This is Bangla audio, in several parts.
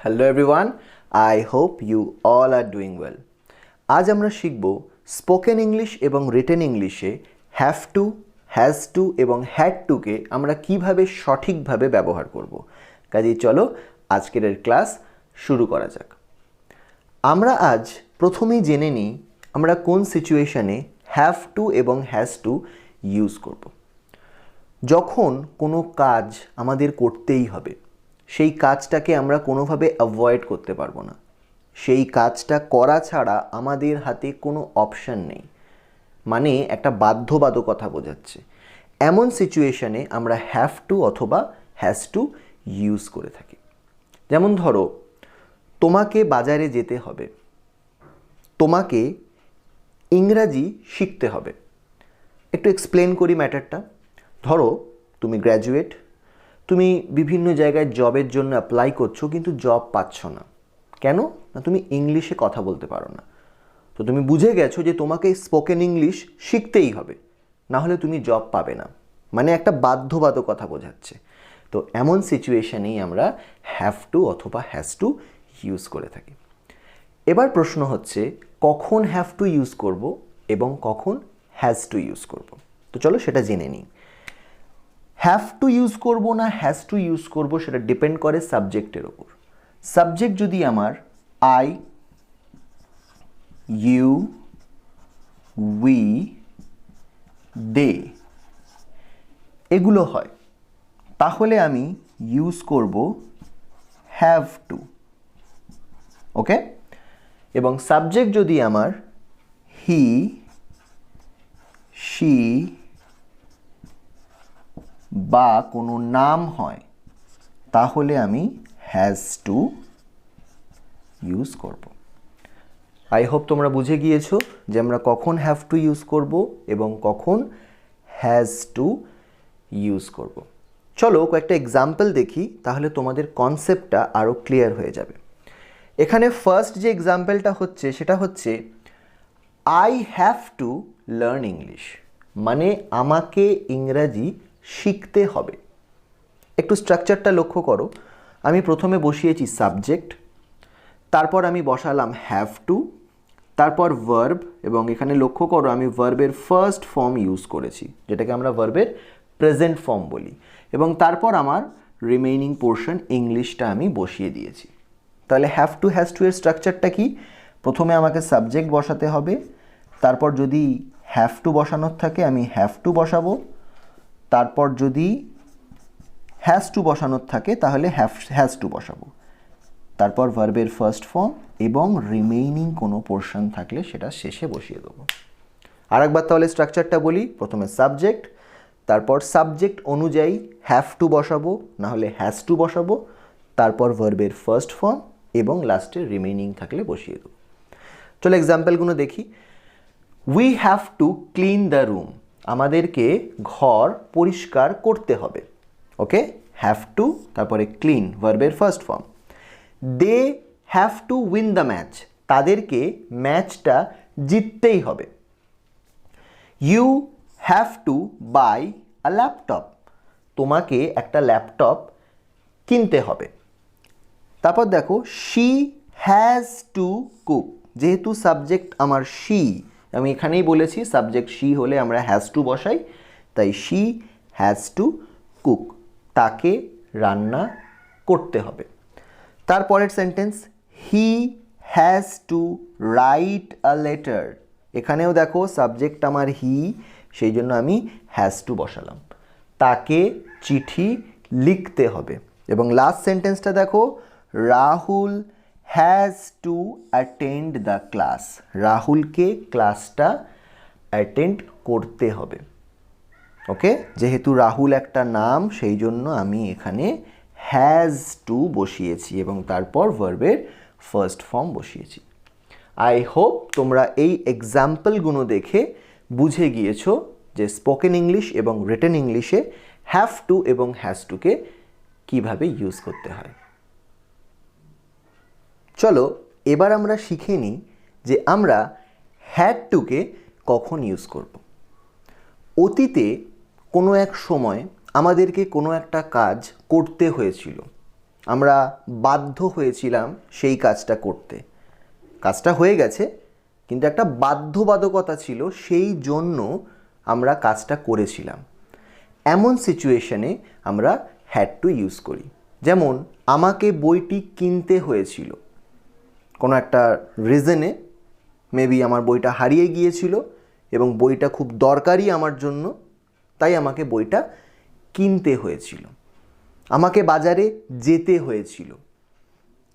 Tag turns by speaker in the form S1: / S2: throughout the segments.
S1: Hello everyone, I hope you all are doing well. আজ আমরা শিখব স্পোকেন ইংলিশ এবং রিটেন ইংলিশে হ্যাভ টু, হ্যাজ টু এবং হ্যাড টুকে আমরা কিভাবে সঠিকভাবে ব্যবহার করব। কাজেই চলো আজকের এর ক্লাস শুরু করা যাক। আমরা আজ প্রথমেই জেনে নিই আমরা কোন সিচুয়েশনে হ্যাভ টু এবং হ্যাজ টু ইউজ করব। যখন কোনো কাজ আমাদের করতেই হবে, সেই কাজটাকে আমরা কোনোভাবে অ্যাভয়েড করতে পারবো না, সেই কাজটা করা ছাড়া আমাদের হাতে কোনো অপশান নেই, মানে একটা বাধ্যবাধকতা বোঝাচ্ছে। এমন সিচুয়েশনে আমরা হ্যাভ টু অথবা হ্যাজ টু ইউজ করে থাকি। যেমন ধরো, তোমাকে বাজারে যেতে হবে, তোমাকে ইংরাজি শিখতে হবে। একটু এক্সপ্লেন করি ম্যাটারটা। ধরো তুমি গ্র্যাজুয়েট, তুমি বিভিন্ন জায়গায় জবের জন্য অ্যাপ্লাই করছো, কিন্তু জব পাচ্ছ না। কেন না? তুমি ইংলিশে কথা বলতে পারো না। তো তুমি বুঝে গেছো যে তোমাকে স্পোকেন ইংলিশ শিখতেই হবে, না হলে তুমি জব পাবে না, মানে একটা বাধ্যবাধকতা বোঝাচ্ছে। তো এমন সিচুয়েশনেই আমরা হ্যাভ টু অথবা হ্যাজ টু ইউজ করে থাকি। এবার প্রশ্ন হচ্ছে কখন হ্যাভ টু ইউজ করব এবং কখন হ্যাজ টু ইউজ করব। তো চলো সেটা জেনে নিই। হ্যাভ টু ইউজ করব না হ্যাজ টু ইউজ করব সেটা ডিপেন্ড করে সাবজেক্টের ওপর। সাবজেক্ট যদি আমার আই, ইউ, উই, দে এগুলো হয়, তাহলে আমি ইউজ করব হ্যাভ টু। ওকে? এবং সাবজেক্ট যদি আমার হি, শি বা কোনো নাম হয়, তাহলে আমি হ্যাজ টু ইউজ করব। আই হোপ তোমরা বুঝে গিয়েছো যে আমরা কখন হ্যাভ টু ইউজ করব এবং কখন হ্যাজ টু ইউজ করব। চলো কয়েকটা এক্সাম্পল দেখি, তাহলে তোমাদের কনসেপ্টটা আরও ক্লিয়ার হয়ে যাবে। এখানে ফার্স্ট যে এক্সাম্পলটা হচ্ছে সেটা হচ্ছে I have to learn English, মানে আমাকে ইংরাজি শিখতে হবে। একটু স্ট্রাকচারটা লক্ষ্য করো। আমি প্রথমে বসিয়েছি সাবজেক্ট, তারপর আমি বসালাম হ্যাভ টু, তারপর ভার্ব, এবং এখানে লক্ষ্য করো আমি ভার্বের ফার্স্ট ফর্ম ইউজ করেছি, যেটাকে আমরা ভার্বের প্রেজেন্ট ফর্ম বলি, এবং তারপর আমার রিমেইনিং পোর্শন ইংলিশটা আমি বসিয়ে দিয়েছি। তাহলে হ্যাভ টু হ্যাজ টু এর স্ট্রাকচারটা কি? প্রথমে আমাকে সাবজেক্ট বসাতে হবে, তারপর যদি হ্যাভ টু বসানোর থাকে আমি হ্যাভ টু বসাবো, তারপর যদি হ্যাজ টু বসানোর থাকে তাহলে হ্যাজ টু বসাবো, তারপর ভার্বের ফার্স্ট ফর্ম এবং রিমেইনিং কোনো পোর্শন থাকলে সেটা শেষে বসিয়ে দেবো। আরেকবার তাহলে স্ট্রাকচারটা বলি। প্রথমে সাবজেক্ট, তারপর সাবজেক্ট অনুযায়ী হ্যাভ টু বসাবো, না হলে হ্যাজ টু বসাবো, তারপর ভার্বের ফার্স্ট ফর্ম এবং লাস্টে রিমেইনিং থাকলে বসিয়ে দেবো। চলো এক্সাম্পলগুলো দেখি। We have to clean the room, আমাদেরকে ঘর পরিষ্কার করতে হবে। ওকে? হ্যাভ টু, তারপরে ক্লিন, ভার্বের first form. They have to win the match, তাদেরকে ম্যাচটা জিততেই হবে। You have to buy a laptop, তোমাকে একটা ল্যাপটপ কিনতে হবে। তারপর দেখো শি হ্যাজ টু কুক, যেহেতু সাবজেক্ট আমার শি, আমি এখানেই বলেছি সাবজেক্ট শি হলে আমরা হ্যাজ টু বসাই, তাই শি হ্যাজ টু কুক, তাকে রান্না করতে হবে। তারপরের sentence he has to write a letter, এখানেও দেখো সাবজেক্ট আমার হি, সেই জন্য আমি হ্যাজ টু বসালাম, তাকে চিঠি লিখতে হবে। এবং লাস্ট সেন্টেন্সটা দেখো Rahul has to attend the class, রাহুলকে ক্লাসটা অ্যাটেন্ড করতে হবে। ওকে? যেহেতু রাহুল একটা নাম, সেই জন্য আমি এখানে হ্যাজ টু বসিয়েছি এবং তারপর ভার্বের ফার্স্ট ফর্ম বসিয়েছি। আই হোপ তোমরা এই এক্সাম্পলগুলো দেখে বুঝে গিয়েছো যে স্পোকেন ইংলিশ এবং রিটেন ইংলিশে হ্যাভ টু এবং হ্যাজ টুকে কীভাবে ইউজ করতে হয়। চলো এবার আমরা শিখে নিই যে আমরা হ্যাড টুকে কখন ইউজ করব। অতীতে কোনো এক সময় আমাদেরকে কোনো একটা কাজ করতে হয়েছিল, আমরা বাধ্য হয়েছিলাম সেই কাজটা করতে। কাজটা হয়ে গেছে কিন্তু একটা বাধ্যবাধকতা ছিল, সেই জন্য আমরা কাজটা করেছিলাম। এমন সিচুয়েশনে আমরা হ্যাড টু ইউজ করি। যেমন আমাকে বইটি কিনতে হয়েছিল, কোনো একটা রিজনে, মেবি আমার বইটা হারিয়ে গিয়েছিল এবং বইটা খুব দরকারি আমার জন্য, তাই আমাকে বইটা কিনতে হয়েছিল। আমাকে বাজারে যেতে হয়েছিল,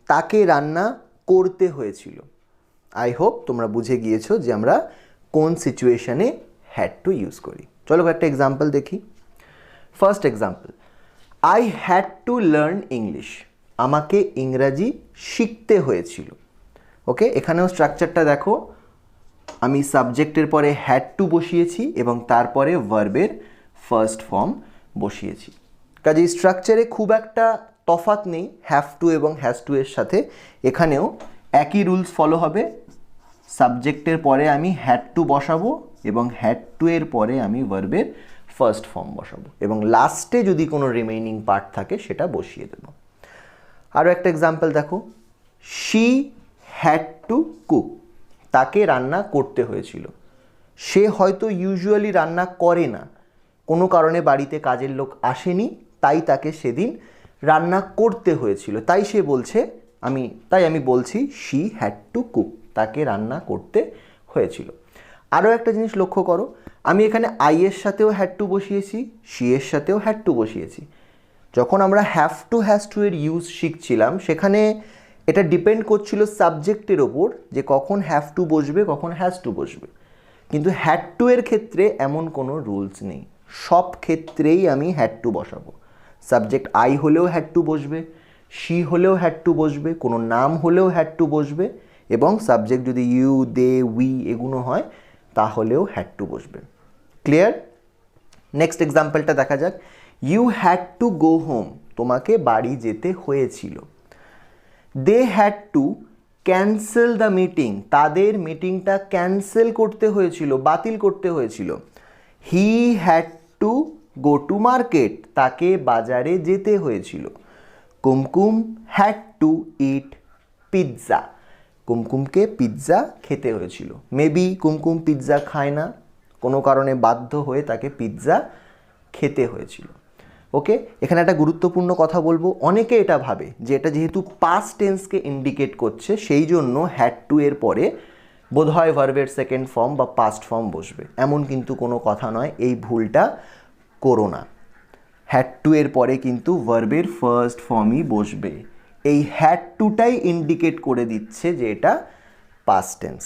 S1: তাকে রান্না করতে হয়েছিল। আই হোপ তোমরা বুঝে গিয়েছো যে আমরা কোন সিচুয়েশনে হ্যাড টু ইউজ করি। চলো একটা এক্সাম্পল দেখি। First example, I had to learn English. আমাকে ইংরাজি শিখতে হয়েছিল। ওকে, এখানেও স্ট্রাকচারটা দেখো, আমি সাবজেক্টের পরে হ্যাড টু বসিয়েছি এবং তারপরে ভার্বের ফার্স্ট ফর্ম বসিয়েছি। কাজে স্ট্রাকচারে খুব একটা তফাৎ নেই হ্যাভ টু এবং হ্যাজ টু এর সাথে। এখানেও একই রুলস ফলো হবে। সাবজেক্টের পরে আমি হ্যাড টু বসাবো এবং হ্যাড টু এর পরে আমি ভার্বের ফার্স্ট ফর্ম বসাবো এবং লাস্টে যদি কোনো রিমেইনিং পার্ট থাকে সেটা বসিয়ে দেব। আরও একটা এক্সাম্পল দেখো, শি হ্যাড টু কুক। তাকে রান্না করতে হয়েছিল। সে হয়তো ইউজুয়ালি রান্না করে না, কোনো কারণে বাড়িতে কাজের লোক আসেনি, তাই তাকে সেদিন রান্না করতে হয়েছিল। তাই সে বলছে, আমি বলছি শি হ্যাড টু কুক, তাকে রান্না করতে হয়েছিল। আরও একটা জিনিস লক্ষ্য করো, আমি এখানে আই এর সাথেও হ্যাড টু বসিয়েছি, শি এর সাথেও হ্যাড টু বসিয়েছি। যখন আমরা হ্যাভ টু হ্যাজ টু এর ইউজ শিখছিলাম সেখানে এটা ডিপেন্ড করছিল সাবজেক্টের ওপর যে কখন হ্যাভ টু বসবে কখন হ্যাজ টু বসবে। কিন্তু হ্যাড টু এর ক্ষেত্রে এমন কোনো রুলস নেই, সব ক্ষেত্রেই আমি হ্যাড টু বসাবো। সাবজেক্ট আই হলেও হ্যাড টু বসবে, শি হলেও হ্যাড টু বসবে, কোনো নাম হলেও হ্যাড টু বসবে এবং সাবজেক্ট যদি ইউ, দে, উই এগুলো হয় তাহলেও হ্যাড টু বসবে। ক্লিয়ার? নেক্সট এক্সাম্পলটা দেখা যাক। You had to go home. তোমাকে বাড়ি যেতে হয়েছিল। They had to cancel the meeting. তাদের মিটিংটা ক্যান্সেল করতে হয়েছিল, বাতিল করতে হয়েছিল। He had to go to market. তাকে বাজারে যেতে হয়েছিল। Kumkum had to eat pizza. কুমকুমকে পিৎজা খেতে হয়েছিল। মেবি কুমকুম পিৎজা খায় না, কোনো কারণে বাধ্য হয়ে তাকে পিৎজা খেতে হয়েছিল। ওকে, এখানে একটা গুরুত্বপূর্ণ কথা বলবো। অনেকে এটা ভাবে যে এটা যেহেতু পাস্ট টেন্সকে ইন্ডিকেট করছে সেই জন্য হ্যাড টু এর পরে বোধহয় ভার্বের সেকেন্ড ফর্ম বা পাস্ট ফর্ম বসবে। এমন কিন্তু কোনো কথা নয়, এই ভুলটা করো না। হ্যাড টু এর পরে কিন্তু ভার্বের ফার্স্ট ফর্মই বসবে। এই হ্যাড টুটাই ইন্ডিকেট করে দিচ্ছে যে এটা পাস্ট টেন্স।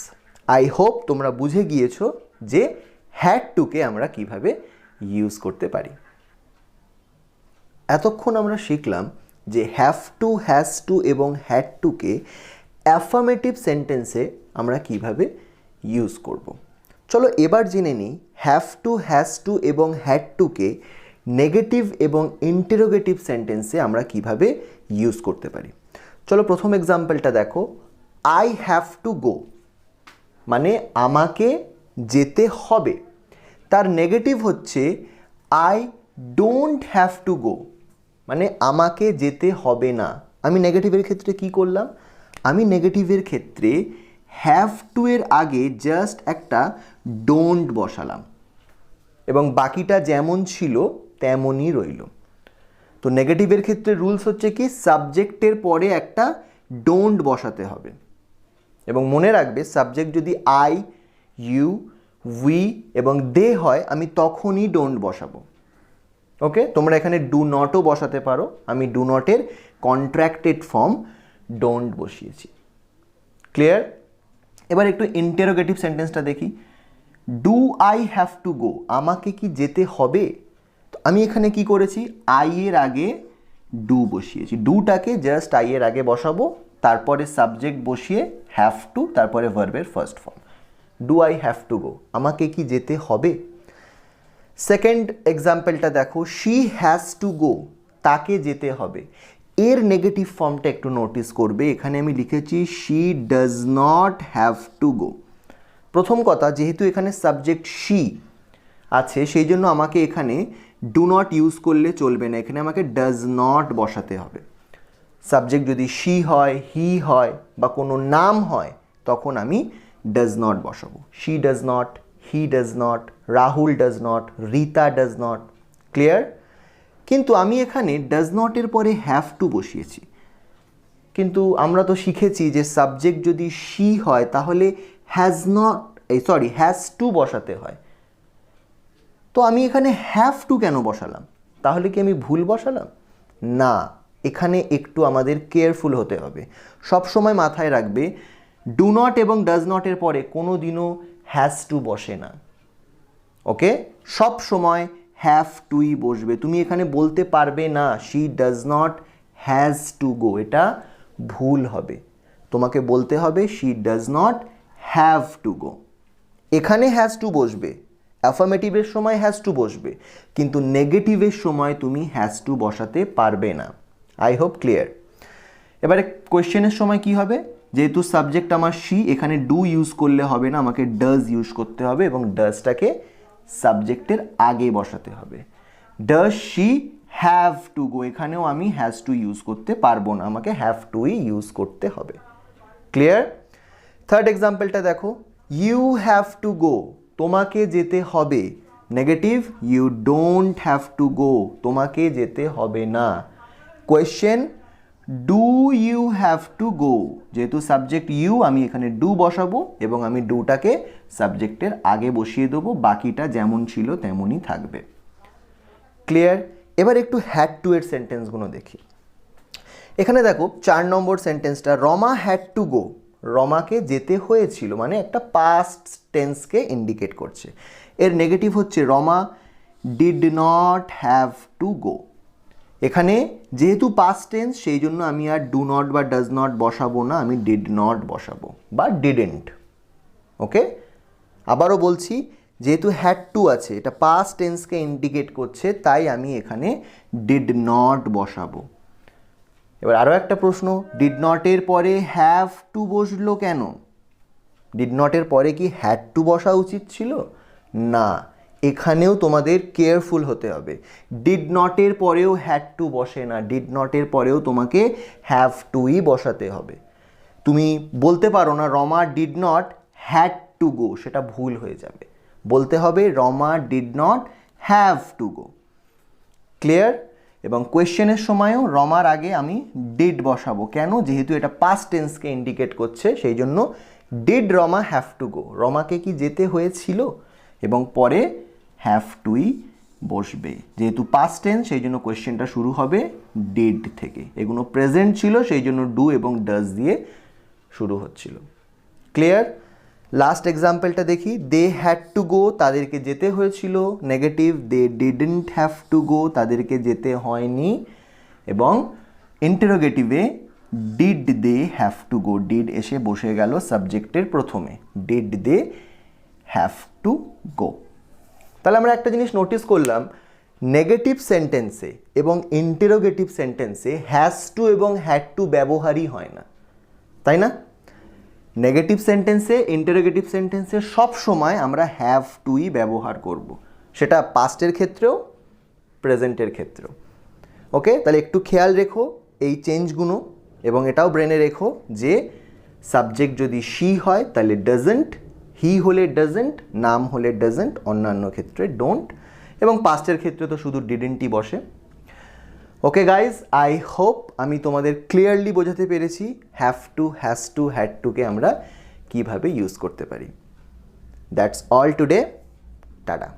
S1: আই হোপ তোমরা বুঝে গিয়েছো যে হ্যাড টুকে আমরা কিভাবে ইউজ করতে পারি। এতক্ষণ আমরা শিখলাম যে হ্যাভ টু, হ্যাজ টু এবং হ্যাড টুকে অ্যাফার্মেটিভ সেন্টেন্সে আমরা কিভাবে ইউজ করব। চলো এবার জেনে নিই হ্যাভ টু, হ্যাজ টু এবং হ্যাড টুকে নেগেটিভ এবং ইন্টারোগেটিভ সেন্টেন্সে আমরা কিভাবে ইউজ করতে পারি। চলো প্রথম এক্সাম্পলটা দেখো। আই হ্যাভ টু গো মানে আমাকে যেতে হবে। তার নেগেটিভ হচ্ছে আই ডোন্ট হ্যাভ টু গো মানে আমাকে যেতে হবে না। আমি নেগেটিভের ক্ষেত্রে কি করলাম? আমি নেগেটিভের ক্ষেত্রে হ্যাভ টু এর আগে জাস্ট একটা ডোন্ট বসালাম এবং বাকিটা যেমন ছিল তেমনই রইল। তো নেগেটিভের ক্ষেত্রে রুলস হচ্ছে কি সাবজেক্টের পরে একটা ডোন্ট বসাতে হবে এবং মনে রাখবে সাবজেক্ট যদি আই, ইউ, উই এবং দে হয় আমি তখনই ডোন্ট বসাবো। ওকে, তোমরা এখানে ডু নটও বসাতে পারো। আমি ডু নটের কন্ট্রাক্টেড ফর্ম ডোন্ট বসিয়েছি। ক্লিয়ার? এবার একটু ইন্টারোগেটিভ সেন্টেন্সটা দেখি। ডু আই হ্যাভ টু গো আমাকে কি যেতে হবে? তো আমি এখানে কি করেছি আই এর আগে ডু বসিয়েছি। ডুটাকে জাস্ট আই এর আগে বসাবো, তারপরে সাবজেক্ট বসিয়ে হ্যাভ টু, তারপরে ভার্বের first form. Do I have to গো আমাকে কি যেতে হবে? সেকেন্ড এক্সাম্পলটা দেখো। শি হ্যাজ টু গো তাকে যেতে হবে। এর নেগেটিভ ফর্মটা একটু নোটিস করবে। এখানে আমি লিখেছি she does not have to গো। প্রথম কথা, যেহেতু এখানে সাবজেক্ট শি আছে সেই জন্য আমাকে এখানে ডু নট ইউজ করলে চলবে না, এখানে আমাকে ডাজ নট বসাতে হবে। সাবজেক্ট যদি শি হয়, হি হয় বা কোনো নাম হয় তখন আমি ডাজ নট বসাবো। She does not, he does not, Rahul does not, Rita does not. Clear? কিন্তু আমি এখানে ডাজ নটের পরে হ্যাভ টু বসিয়েছি। কিন্তু আমরা তো শিখেছি যে সাবজেক্ট যদি শি হয় তাহলে হ্যাজ টু বসাতে হয়। তো আমি এখানে হ্যাভ টু কেন বসালাম? তাহলে কি আমি ভুল বসালাম? না, এখানে একটু আমাদের কেয়ারফুল হতে হবে। সব সময় মাথায় রাখবে ডু নট এবং ডাজ নটের পরে কোনো দিনও হ্যাজ টু বসে না। ওকে, সব সময় হ্যাভ টুই বসবে। তুমি এখানে বলতে পারবে না she does not has to go, এটা ভুল হবে। তোমাকে বলতে হবে she does not have to গো। এখানে হ্যাজ টু বসবে, অ্যাফার্মেটিভের সময় হ্যাজ টু বসবে, কিন্তু নেগেটিভের সময় তুমি হ্যাজ টু বসাতে পারবে না। I hope clear. এবারে কোয়েশ্চেনের সময় কি হবে? যেহেতু সাবজেক্ট আমার শি, এখানে ডু ইউজ করলে হবে না, আমাকে ডাজ ইউজ করতে হবে এবং ডাজটাকে সাবজেক্টের আগে বসাতে হবে। ডাজ শি হ্যাভ টু গো, এখানেও আমি হ্যাজ টু ইউজ করতে পারবো না, আমাকে হ্যাভ টুই ইউজ করতে হবে। ক্লিয়ার? থার্ড এক্সাম্পলটা দেখো, ইউ হ্যাভ টু গো, তোমাকে যেতে হবে। Negative, you don't have to go, তোমাকে যেতে হবে না। Question, do you have to go, যেহেতু সাবজেক্ট ইউ আমি এখানে ডু বসাবো এবং আমি ডুটাকে সাবজেক্টের আগে বসিয়ে দেবো, বাকিটা যেমন ছিল তেমনই থাকবে। ক্লিয়ার? এবার একটু হ্যাড টু এর সেন্টেন্সগুলো দেখি। এখানে দেখো 4 নম্বর সেন্টেন্সটা, রমা হ্যাড টু গো, রমাকে যেতে হয়েছিল, মানে একটা পাস্ট টেন্সকে ইন্ডিকেট করছে। এর নেগেটিভ হচ্ছে Rama did not have to গো। এখানে যেহেতু পাস্ট টেন্স সেই জন্য আমি আর ডু নট বা ডাজ নট বসাবো না, আমি ডিড নট বসাবো বা ডিডেন্ট। ওকে, আবারও বলছি, যেহেতু হ্যাড টু আছে, এটা পাস্ট টেন্সকে ইন্ডিকেট করছে, তাই আমি এখানে ডিড নট বসাবো। এবার আরও একটা প্রশ্ন, ডিড নটের পরে হ্যাভ টু বসলো কেন? ডিড নটের পরে কি হ্যাড টু বসা উচিত ছিল? না, এখানেও তোমাদের কেয়ারফুল হতে হবে। ডিড নটের পরেও হ্যাড টু বসে না, ডিড নটের পরেও তোমাকে হ্যাভ টুই বসাতে হবে। তুমি বলতে পারো না Rama did not had to গো, সেটা ভুল হয়ে যাবে। বলতে হবে Rama did not have to go. Clear? এবং কোয়েশ্চেনের সময়ও রমার আগে আমি ডিড বসাবো। কেন? যেহেতু এটা পাস্ট টেন্সকে ইন্ডিকেট করছে, সেই জন্য did Rama have to go, রমাকে কি যেতে হয়েছিল, এবং পরে হ্যাভ টুই বসবে। যেহেতু পাস্ট টেন্স সেই জন্য কোয়েশ্চেনটা শুরু হবে ডিড থেকে। এগুলো প্রেজেন্ট ছিল সেই জন্য ডু এবং ডাজ দিয়ে শুরু হচ্ছিল। ক্লিয়ার? লাস্ট এক্সাম্পলটা দেখি, দে হ্যাড টু গো, তাদেরকে যেতে হয়েছিল। Negative, they didn't have to go, তাদেরকে যেতে হয়নি। এবং ইন্টারোগেটিভে did they have to go, did এসে বসে গেল সাবজেক্টের প্রথমে, did they have to go. তাহলে আমরা একটা জিনিস নোটিস করলাম, নেগেটিভ সেন্টেন্সে এবং ইন্টারোগেটিভ সেন্টেন্সে হ্যাজ টু এবং হ্যাড টু ব্যবহারই হয় না, তাই না? নেগেটিভ সেন্টেন্সে, ইন্টারোগেটিভ সেন্টেন্সে সব সময় আমরা হ্যাভ টুই ব্যবহার করব, সেটা পাস্টের ক্ষেত্রেও প্রেজেন্টের ক্ষেত্রেও। ওকে, তাহলে একটু খেয়াল রেখো এই চেঞ্জগুলো, এবং এটাও ব্রেনে রেখো যে সাবজেক্ট যদি শি হয় তাহলে ডাজেন্ট, হি হলে ডাজেন্ট, নাম হলে ডাজেন্ট, অন্যান্য ক্ষেত্রে ডোন্ট, এবং পাস্টের ক্ষেত্রে তো শুধু ডিডেন্টই বসে। ওকে গাইজ, আই হোপ আমি তোমাদের ক্লিয়ারলি বোঝাতে পেরেছি have to, has to, had টুকে আমরা কিভাবে ইউজ করতে পারি। That's all today, tata.